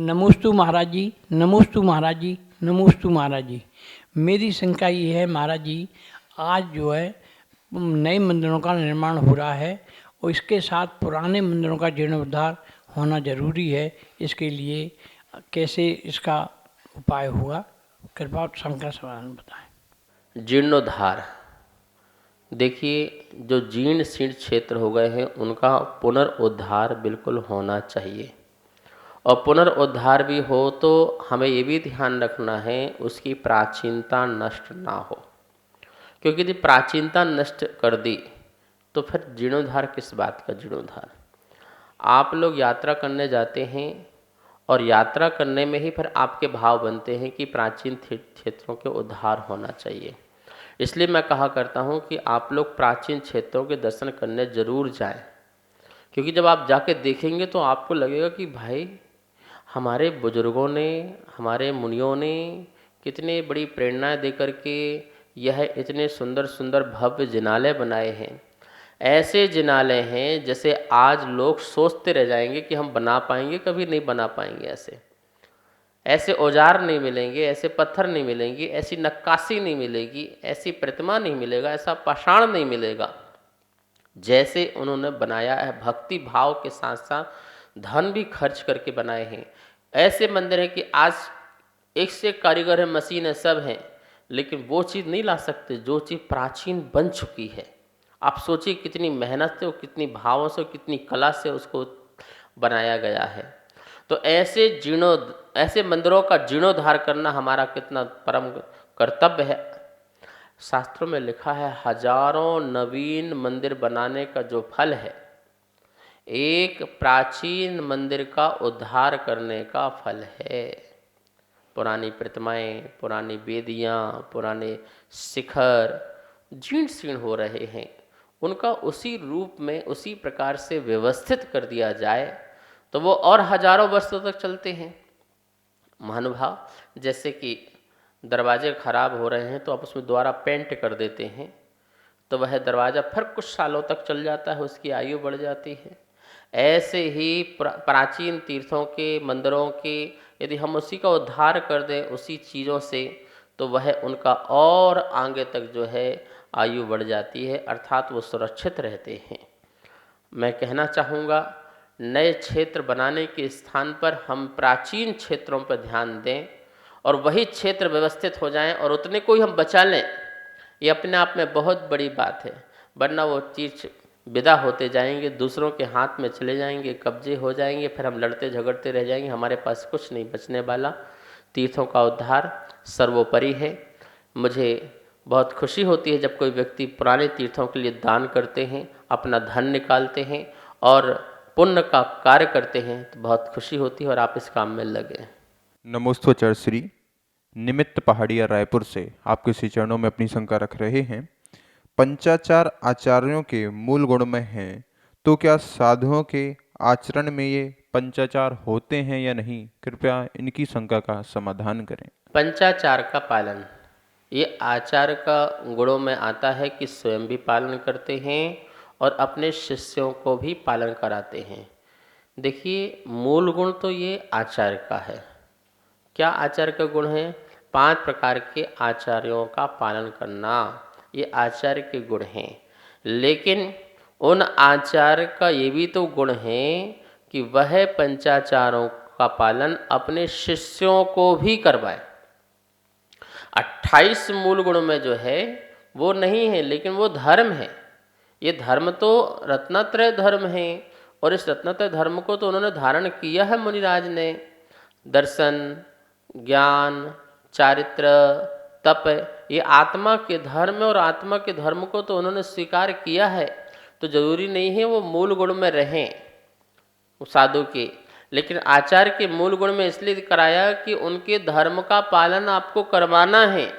नमोस्तु महाराज जी, नमोस्तु महाराज जी, नमोस्तु महाराज जी। मेरी शंका ये है महाराज जी, आज जो है नए मंदिरों का निर्माण हो रहा है और इसके साथ पुराने मंदिरों का जीर्णोद्धार होना जरूरी है। इसके लिए कैसे इसका उपाय होगा, कृपया शंका समाधान बताएं। जीर्णोद्धार, देखिए जो जीर्ण शीर्ण क्षेत्र हो गए हैं उनका पुनर्उद्धार बिल्कुल होना चाहिए। और पुनर्उद्धार भी हो तो हमें ये भी ध्यान रखना है उसकी प्राचीनता नष्ट ना हो, क्योंकि यदि प्राचीनता नष्ट कर दी तो फिर जीर्णोद्धार किस बात का जीर्णोद्धार। आप लोग यात्रा करने जाते हैं और यात्रा करने में ही फिर आपके भाव बनते हैं कि प्राचीन क्षेत्रों के उद्धार होना चाहिए। इसलिए मैं कहा करता हूँ कि आप लोग प्राचीन क्षेत्रों के दर्शन करने जरूर जाएं, क्योंकि जब आप जाके देखेंगे तो आपको लगेगा कि भाई हमारे बुजुर्गों ने, हमारे मुनियों ने कितने बड़ी प्रेरणाएं दे करके यह इतने सुंदर सुंदर भव्य जिनालय बनाए हैं। ऐसे जिनालय हैं जैसे आज लोग सोचते रह जाएंगे कि हम बना पाएंगे, कभी नहीं बना पाएंगे। ऐसे औजार नहीं मिलेंगे, ऐसे पत्थर नहीं मिलेंगे, ऐसी नक्काशी नहीं मिलेगी, ऐसी प्रतिमा नहीं मिलेगा, ऐसा पाषाण नहीं मिलेगा जैसे उन्होंने बनाया है। भक्ति भाव के साथ साथ धन भी खर्च करके बनाए हैं। ऐसे मंदिर हैं कि आज एक से एक कारीगर है, मशीन है, सब हैं, लेकिन वो चीज़ नहीं ला सकते जो चीज़ प्राचीन बन चुकी है। आप सोचिए कितनी मेहनत से और कितनी भावों से, कितनी कला से उसको बनाया गया है। तो ऐसे मंदिरों का जीर्णोद्धार करना हमारा कितना परम कर्तव्य है। शास्त्रों में लिखा है हजारों नवीन मंदिर बनाने का जो फल है, एक प्राचीन मंदिर का उद्धार करने का फल है। पुरानी प्रतिमाएं, पुरानी वेदियां, पुराने शिखर जीर्ण शीर्ण हो रहे हैं, उनका उसी रूप में उसी प्रकार से व्यवस्थित कर दिया जाए तो वो और हजारों वर्षों तक चलते हैं। महानुभाव, जैसे कि दरवाजे खराब हो रहे हैं तो आप उसमें दोबारा पेंट कर देते हैं तो वह दरवाज़ा फिर कुछ सालों तक चल जाता है, उसकी आयु बढ़ जाती है। ऐसे ही प्राचीन तीर्थों के, मंदिरों के यदि हम उसी का उद्धार कर दें उसी चीज़ों से, तो वह उनका और आगे तक जो है आयु बढ़ जाती है, अर्थात वो सुरक्षित रहते हैं। मैं कहना चाहूँगा नए क्षेत्र बनाने के स्थान पर हम प्राचीन क्षेत्रों पर ध्यान दें और वही क्षेत्र व्यवस्थित हो जाएं और उतने को ही हम बचा लें। ये अपने आप में बहुत बड़ी बात है, वरना वो चीज़ विदा होते जाएंगे, दूसरों के हाथ में चले जाएंगे, कब्जे हो जाएंगे, फिर हम लड़ते झगड़ते रह जाएंगे, हमारे पास कुछ नहीं बचने वाला। तीर्थों का उद्धार सर्वोपरि है। मुझे बहुत खुशी होती है जब कोई व्यक्ति पुराने तीर्थों के लिए दान करते हैं, अपना धन निकालते हैं और पुण्य का कार्य करते हैं, तो बहुत खुशी होती है और आप इस काम में लगे। नमोस्तु श्री निमित्त पहाड़िया रायपुर से आपके श्री चरणों में अपनी शंका रख रहे हैं। पंचाचार आचार्यों के मूल गुण में हैं, तो क्या साधुओं के आचरण में ये पंचाचार होते हैं या नहीं? कृपया इनकी शंका का समाधान करें। पंचाचार का पालन, ये आचार का गुणों में आता है कि स्वयं भी पालन करते हैं और अपने शिष्यों को भी पालन कराते हैं। देखिए मूल गुण तो ये आचार का है। क्या आचार का गुण है? 5 प्रकार के आचार्यों का पालन करना, ये आचार्य के गुण हैं। लेकिन उन आचार्य का ये भी तो गुण है कि वह पंचाचारों का पालन अपने शिष्यों को भी करवाए। 28 मूल गुण में जो है वो नहीं है, लेकिन वो धर्म है। ये धर्म तो रत्नत्रय धर्म है और इस रत्नत्रय धर्म को तो उन्होंने धारण किया है मुनिराज ने। दर्शन, ज्ञान, चारित्र, तप, ये आत्मा के धर्म और आत्मा के धर्म को तो उन्होंने स्वीकार किया है। तो जरूरी नहीं है वो मूल गुण में रहें साधु के, लेकिन आचार्य के मूल गुण में इसलिए कराया कि उनके धर्म का पालन आपको करवाना है।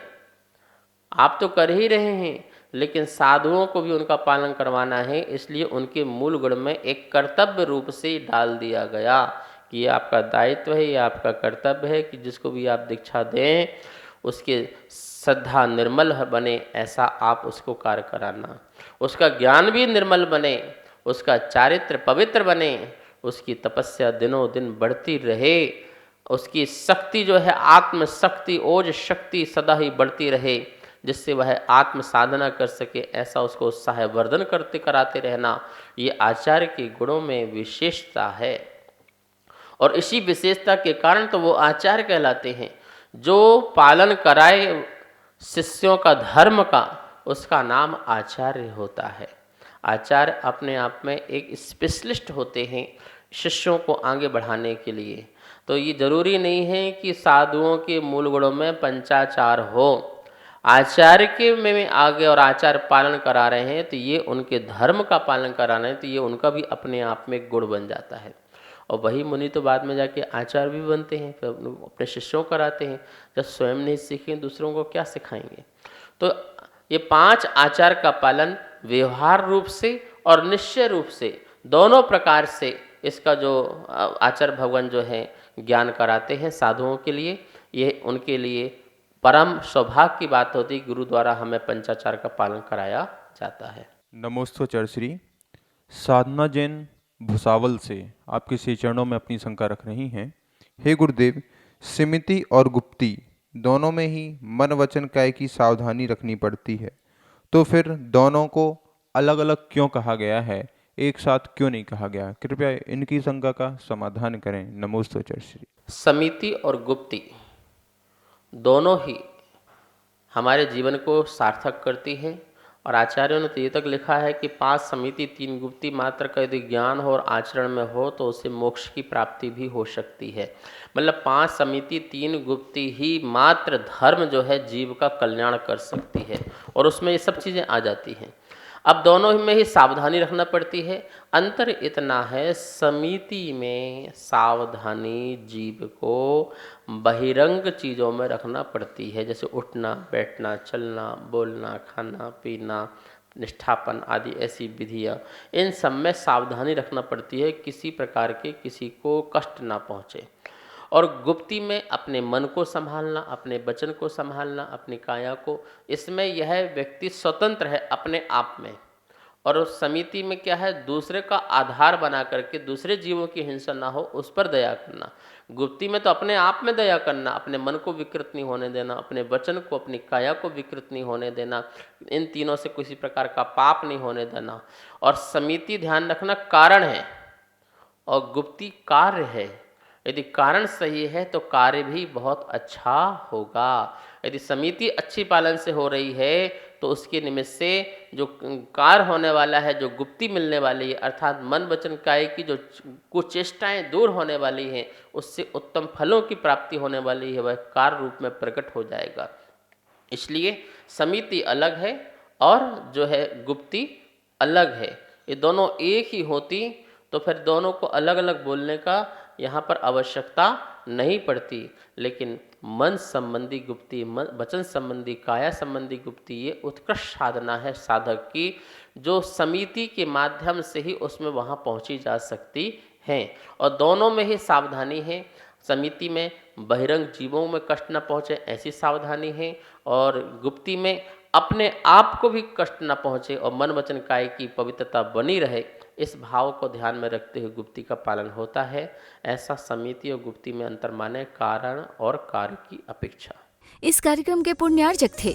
आप तो कर ही रहे हैं, लेकिन साधुओं को भी उनका पालन करवाना है, इसलिए उनके मूल गुण में एक कर्तव्य रूप से डाल दिया गया कि ये आपका दायित्व है, ये आपका कर्तव्य है कि जिसको भी आप दीक्षा दें उसके श्रद्धा निर्मल बने, ऐसा आप उसको कार्य कराना। उसका ज्ञान भी निर्मल बने, उसका चारित्र पवित्र बने, उसकी तपस्या दिनों दिन बढ़ती रहे उसकी शक्ति जो है आत्मशक्ति ओज शक्ति सदा ही बढ़ती रहे, जिससे वह आत्म साधना कर सके, ऐसा उसको उत्साहवर्धन करते कराते रहना, ये आचार्य के गुणों में विशेषता है। और इसी विशेषता के कारण तो वो आचार्य कहलाते हैं। जो पालन कराए शिष्यों का धर्म का, उसका नाम आचार्य होता है। आचार्य अपने आप में एक स्पेशलिस्ट होते हैं शिष्यों को आगे बढ़ाने के लिए। तो ये जरूरी नहीं है कि साधुओं के मूल गुणों में पंचाचार हो। आचार्य के में आगे और आचार्य पालन करा रहे हैं तो ये उनके धर्म का पालन करा रहे हैं, तो ये उनका भी अपने आप में गुण बन जाता है। और वही मुनि तो बाद में जाके आचार्य भी बनते हैं, फिर अपने शिष्यों को कराते हैं। जब स्वयं नहीं सीखें दूसरों को क्या सिखाएंगे। तो ये 5 आचार का पालन व्यवहार रूप से और निश्चय रूप से दोनों प्रकार से इसका जो आचार्य भगवान जो है ज्ञान कराते हैं साधुओं के लिए, ये उनके लिए परम सौभाग्य की बात होती है। गुरु द्वारा हमें पंचाचार का पालन कराया जाता है। नमोस्तु चरश्री। साधना जैन भुसावल से आपके श्री चरणों में अपनी शंका रख रही हैं। हे गुरुदेव, सिमिति और गुप्ती दोनों में ही मन वचन काया की सावधानी रखनी पड़ती है, तो फिर दोनों को अलग अलग क्यों कहा गया है, एक साथ क्यों नहीं कहा गया? कृपया इनकी शंका का समाधान करें। नमोस्तु चरश्री। समिति और गुप्ती दोनों ही हमारे जीवन को सार्थक करती है। और आचार्यों ने तो ये तक लिखा है कि 5 समिति 3 गुप्ती मात्र का यदि ज्ञान हो और आचरण में हो तो उसे मोक्ष की प्राप्ति भी हो सकती है। मतलब 5 समिति 3 गुप्ती ही मात्र धर्म जो है जीव का कल्याण कर सकती है, और उसमें ये सब चीज़ें आ जाती हैं। अब दोनों में ही सावधानी रखना पड़ती है। अंतर इतना है, समिति में सावधानी जीव को बहिरंग चीज़ों में रखना पड़ती है, जैसे उठना बैठना चलना बोलना खाना पीना निष्ठापन आदि ऐसी विधियाँ, इन सब में सावधानी रखना पड़ती है, किसी प्रकार के किसी को कष्ट ना पहुँचे। और गुप्ती में अपने मन को संभालना, अपने वचन को संभालना, अपनी काया को, इसमें यह व्यक्ति स्वतंत्र है अपने आप में। और उस समिति में क्या है, दूसरे का आधार बना करके दूसरे जीवों की हिंसा ना हो उस पर दया करना। गुप्ती में तो अपने आप में दया करना, अपने मन को विकृत नहीं होने देना, अपने वचन को अपनी काया को विकृत नहीं होने देना, इन तीनों से किसी प्रकार का पाप नहीं होने देना। और समिति ध्यान रखना कारण है और गुप्ती कार्य है। यदि कारण सही है तो कार्य भी बहुत अच्छा होगा। यदि समिति अच्छी पालन से हो रही है तो उसके निमित्त से जो कार्य होने वाला है, जो गुप्ती मिलने वाली है, अर्थात मन वचन काया की जो कुछ चेष्टाएं दूर होने वाली हैं, उससे उत्तम फलों की प्राप्ति होने वाली है, वह कार्य रूप में प्रकट हो जाएगा। इसलिए समिति अलग है और जो है गुप्ती अलग है। ये दोनों एक ही होती तो फिर दोनों को अलग अलग बोलने का यहाँ पर आवश्यकता नहीं पड़ती। लेकिन मन संबंधी गुप्ती, वचन संबंधी काया संबंधी गुप्ती, ये उत्कृष्ट साधना है साधक की, जो समिति के माध्यम से ही उसमें वहाँ पहुँची जा सकती है। और दोनों में ही सावधानी है। समिति में बहिरंग जीवों में कष्ट न पहुँचे ऐसी सावधानी है, और गुप्ती में अपने आप को भी कष्ट न पहुँचे और मन वचन काया की पवित्रता बनी रहे, इस भाव को ध्यान में रखते हुए गुप्ती का पालन होता है। ऐसा समिति और गुप्ती में अंतर माने कारण और कार्य की अपेक्षा। इस कार्यक्रम के पुण्यार्जक थे